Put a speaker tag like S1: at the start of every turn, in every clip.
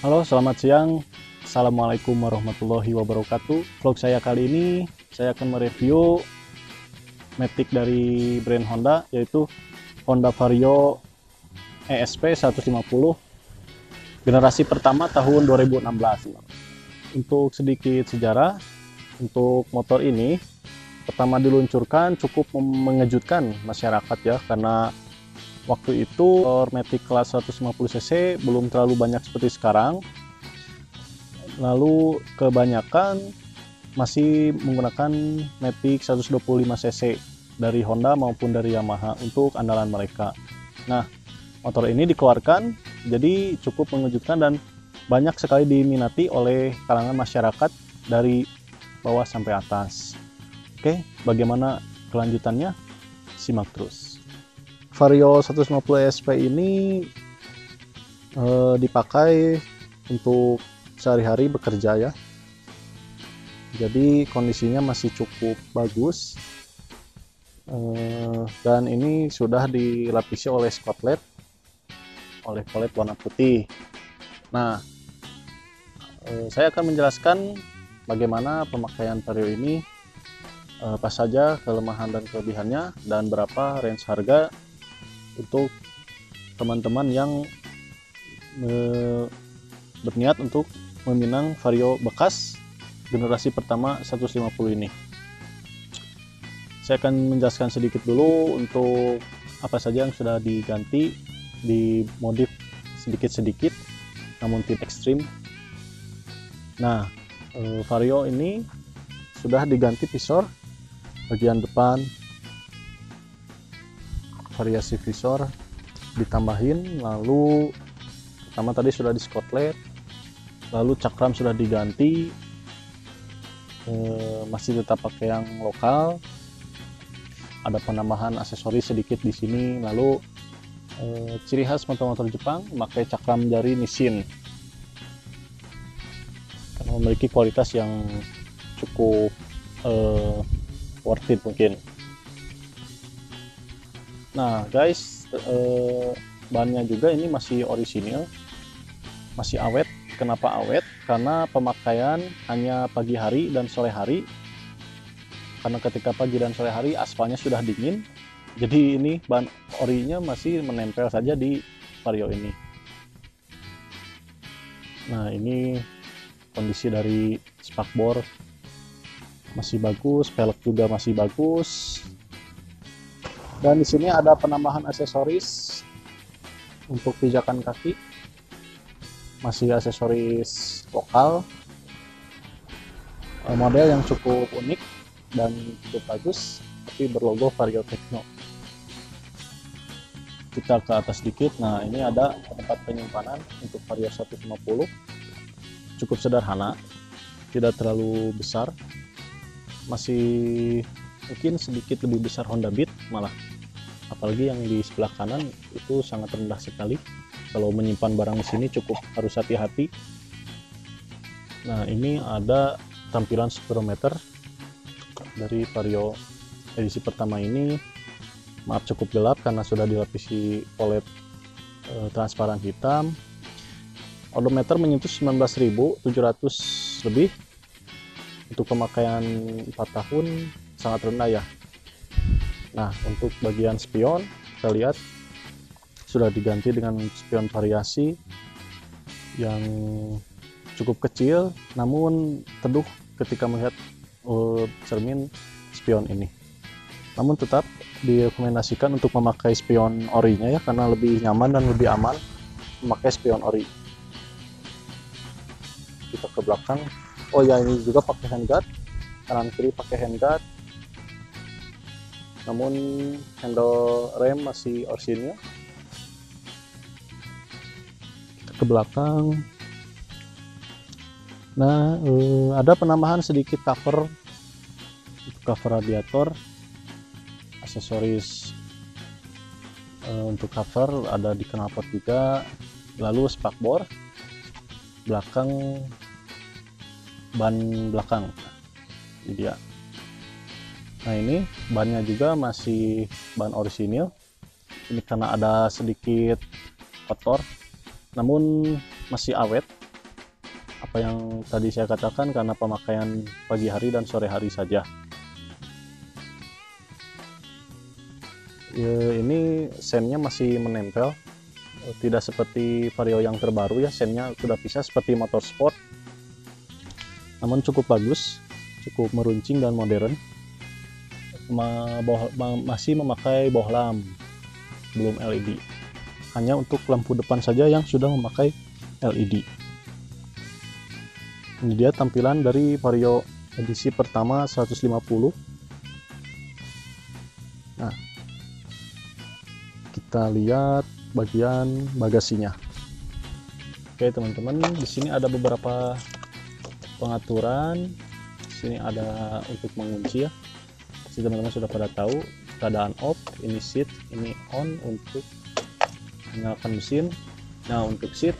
S1: Halo, selamat siang. Assalamualaikum warahmatullahi wabarakatuh. Vlog saya kali ini, saya akan mereview Matic dari brand Honda, yaitu Honda Vario ESP 150 generasi pertama tahun 2016. Untuk sedikit sejarah, untuk motor ini pertama diluncurkan cukup mengejutkan masyarakat ya, karena waktu itu motor Matic kelas 150 cc belum terlalu banyak seperti sekarang. Lalu kebanyakan masih menggunakan Matic 125 cc dari Honda maupun dari Yamaha untuk andalan mereka. Nah, motor ini dikeluarkan jadi cukup mengejutkan dan banyak sekali diminati oleh kalangan masyarakat dari bawah sampai atas. Oke, bagaimana kelanjutannya? Simak terus. Vario 150 ESP ini dipakai untuk sehari-hari bekerja ya. Jadi kondisinya masih cukup bagus, dan ini sudah dilapisi oleh skotlet, oleh polet warna putih. Nah, saya akan menjelaskan bagaimana pemakaian Vario ini, apa saja kelemahan dan kelebihannya, dan berapa range harga untuk teman-teman yang berniat untuk meminang Vario bekas generasi pertama 150 ini. Saya akan menjelaskan sedikit dulu untuk apa saja yang sudah diganti, dimodif sedikit-sedikit, namun tidak ekstrim. Nah, Vario ini sudah diganti visor bagian depan, variasi visor ditambahin, lalu pertama tadi sudah di skotlet, lalu cakram sudah diganti, masih tetap pakai yang lokal, ada penambahan aksesoris sedikit di sini. Lalu ciri khas motor-motor Jepang memakai cakram jari Nissin karena memiliki kualitas yang cukup worth it mungkin. Nah guys, bahannya juga ini masih orisinil, masih awet. Kenapa awet? Karena pemakaian hanya pagi hari dan sore hari. Karena ketika pagi dan sore hari aspalnya sudah dingin, jadi ini bahan orinya masih menempel saja di Vario ini. Nah, ini kondisi dari spakbor masih bagus, pelek juga masih bagus. Dan di sini ada penambahan aksesoris untuk pijakan kaki, masih aksesoris lokal, model yang cukup unik dan cukup bagus, tapi berlogo Vario Techno. Kita ke atas sedikit. Nah, ini ada tempat penyimpanan untuk Vario 150, cukup sederhana, tidak terlalu besar, masih mungkin sedikit lebih besar Honda Beat malah, apalagi yang di sebelah kanan itu sangat rendah sekali. Kalau menyimpan barang di sini cukup harus hati-hati. Nah, ini ada tampilan speedometer dari Vario edisi pertama ini. Maaf cukup gelap karena sudah dilapisi polet transparan hitam. Odometer menyentuh 19.700 lebih. Untuk pemakaian 4 tahun sangat rendah ya. Nah, untuk bagian spion kita lihat sudah diganti dengan spion variasi yang cukup kecil namun teduh ketika melihat cermin spion ini. Namun tetap direkomendasikan untuk memakai spion orinya ya, karena lebih nyaman dan lebih aman memakai spion ori. Kita ke belakang. Oh ya, ini juga pakai handguard, kanan kiri pakai handguard, namun handle rem masih orisinil. Ke belakang. Nah, ada penambahan sedikit cover untuk cover radiator, aksesoris untuk cover ada di knalpot juga. Lalu spakbor belakang, ban belakang, ini dia. Nah, ini bannya juga masih ban orisinil. Ini karena ada sedikit kotor namun masih awet, apa yang tadi saya katakan, karena pemakaian pagi hari dan sore hari saja. Ya, ini sennya masih menempel, tidak seperti Vario yang terbaru ya, sennya sudah pisah seperti motorsport, namun cukup bagus, cukup meruncing dan modern. Masih memakai bohlam, belum LED, hanya untuk lampu depan saja yang sudah memakai LED. Ini dia tampilan dari Vario edisi pertama 150. Nah, kita lihat bagian bagasinya. Oke teman-teman, di sini ada beberapa pengaturan. Di sini ada untuk mengunci ya. Si teman-teman sudah pada tahu keadaan off, ini seat, ini on untuk menyalakan mesin. Nah, untuk seat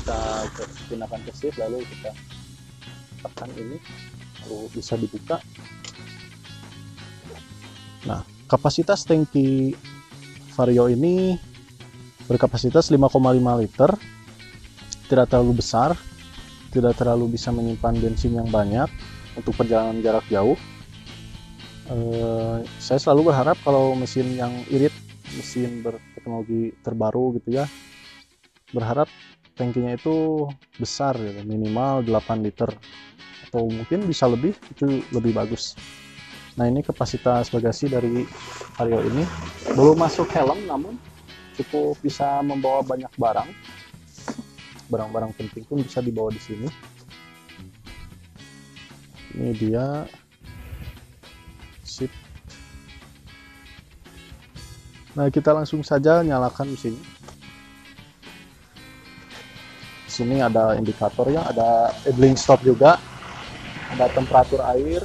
S1: kita gunakan ke seat, lalu kita tekan ini, lalu bisa dibuka. Nah, kapasitas tangki Vario ini berkapasitas 5,5 liter, tidak terlalu besar, tidak terlalu bisa menyimpan bensin yang banyak untuk perjalanan jarak jauh. Saya selalu berharap kalau mesin yang irit, mesin berteknologi terbaru gitu ya, berharap tangkinya itu besar ya, minimal 8 liter atau mungkin bisa lebih, itu lebih bagus. Nah, ini kapasitas bagasi dari Vario ini, belum masuk helm namun cukup bisa membawa banyak barang-barang penting pun bisa dibawa di sini. Ini dia sip. Nah, kita langsung saja nyalakan mesin. Di sini ada indikatornya, ada idling stop juga, ada temperatur air.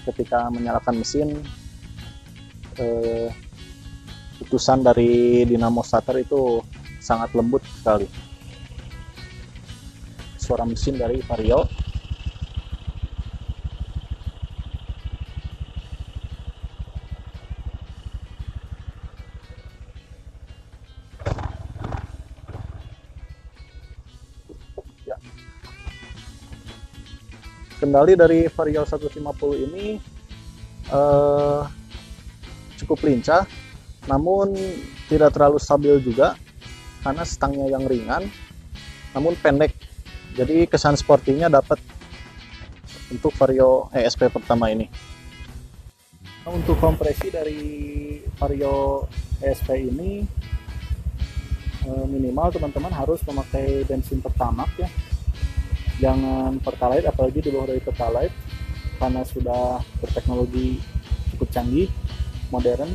S1: Ketika menyalakan mesin, putusan dari dinamo starter itu sangat lembut sekali. Suara mesin dari Vario. Kendali dari Vario 150 ini cukup lincah, namun tidak terlalu stabil juga karena stangnya yang ringan namun pendek, jadi kesan sportinya dapat untuk Vario ESP pertama ini. Nah, untuk kompresi dari Vario ESP ini minimal teman-teman harus memakai bensin Pertamax ya, jangan Pertalite, apalagi di bawah dari Pertalite, karena sudah berteknologi cukup canggih, modern.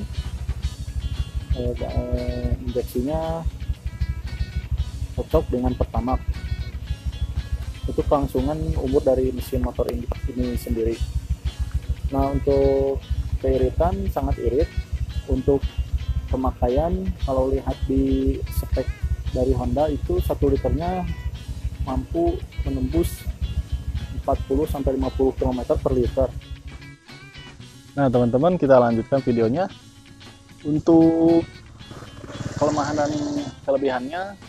S1: Injeksinya cocok dengan Pertamax. Untuk kelangsungan umur dari mesin motor ini sendiri. Nah, untuk keiritan sangat irit. Untuk pemakaian, kalau lihat di spek dari Honda itu 1 liternya mampu menembus 40-50 km per liter. Nah teman-teman, kita lanjutkan videonya. Untuk kelemahan dan kelebihannya,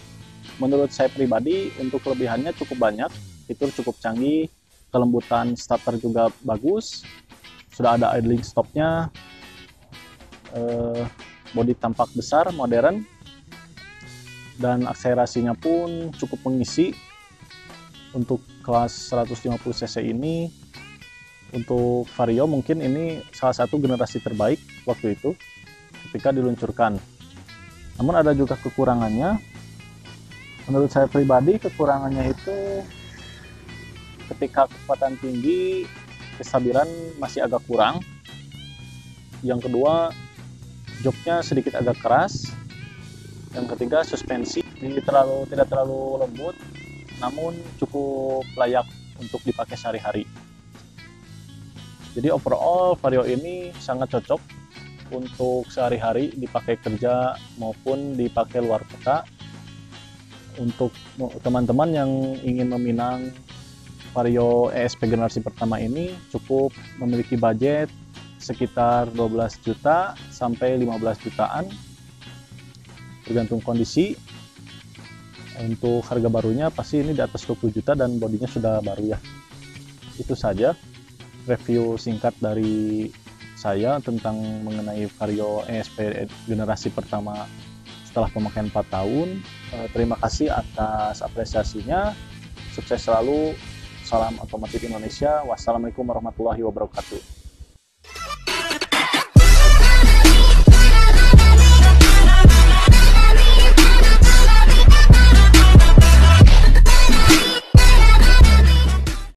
S1: menurut saya pribadi untuk kelebihannya cukup banyak, fitur cukup canggih, kelembutan starter juga bagus, sudah ada idling stopnya, bodi tampak besar, modern, dan akselerasinya pun cukup mengisi. Untuk kelas 150 cc ini, untuk Vario mungkin ini salah satu generasi terbaik waktu itu ketika diluncurkan. Namun ada juga kekurangannya. Menurut saya pribadi, kekurangannya itu ketika kecepatan tinggi, kestabilan masih agak kurang. Yang kedua, joknya sedikit agak keras. Yang ketiga, suspensi tidak terlalu lembut, namun cukup layak untuk dipakai sehari-hari. Jadi overall Vario ini sangat cocok untuk sehari-hari dipakai kerja maupun dipakai luar kota. Untuk teman-teman yang ingin meminang Vario ESP generasi pertama ini, cukup memiliki budget sekitar 12 juta sampai 15 jutaan tergantung kondisi. Untuk harga barunya pasti ini di atas 20 juta dan bodinya sudah baru ya. Itu saja review singkat dari saya tentang mengenai Vario ESP generasi pertama setelah pemakaian 4 tahun. Terima kasih atas apresiasinya. Sukses selalu. Salam otomotif Indonesia. Wassalamualaikum warahmatullahi wabarakatuh.